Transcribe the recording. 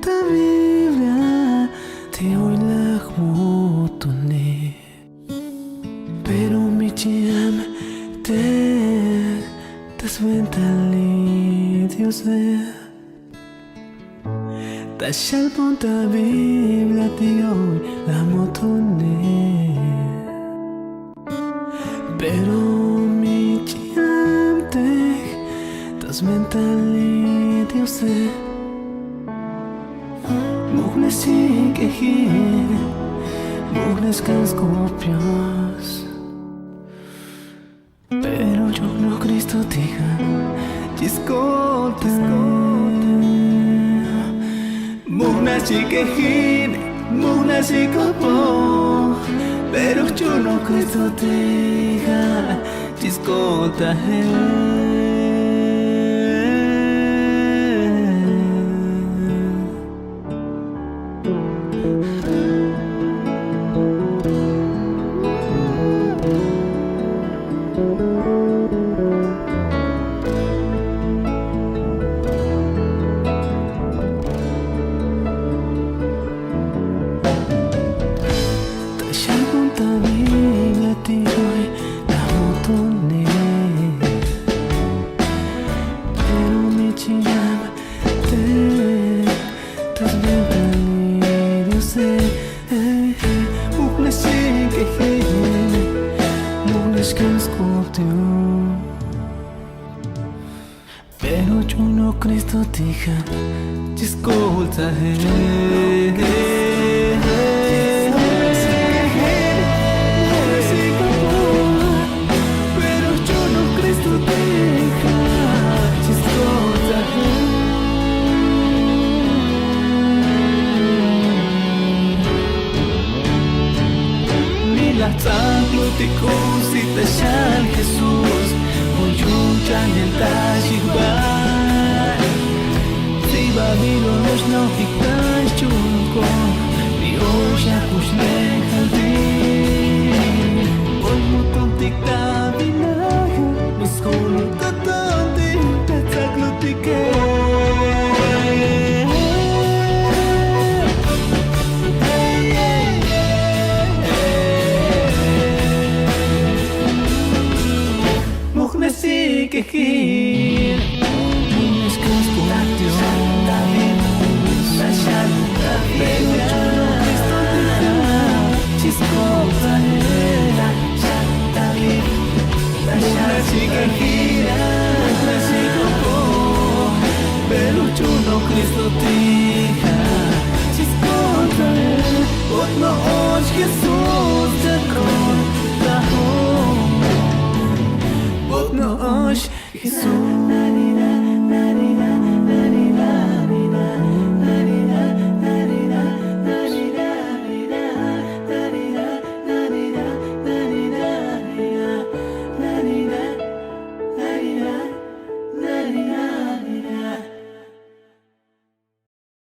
punta Biblia ti hoy la mutuni pero mi chiam te tasventali Dios ve Tashal punta Biblia ti hoy la mutuni pero mi chiam te tasventali Dios ve Muhnes y quejir, muhnes que escorpios Pero yo no Cristo diga, chiscote Muhnes y quejir, muhnes y copo Pero yo no Cristo diga, chiscote Pero yo no Cristo diga, ascolta Pero yo no Cristo diga, ascolta La tzanglutikos y tashal Jesús Muyuchan el tashigbar Si Babilonos no fictas chunko Ni oya kushnejaldin Hoy muton tikta binaja Miskul tatanti Tzanglutikos quejir Munes que escuratio Santa Venus Santa Venus Chiscota era Santa Venus Munes y quejir Munes y copo Pero no Cristo tija Chiscota Hoy no hoy Jesús te contajo No, Jesus.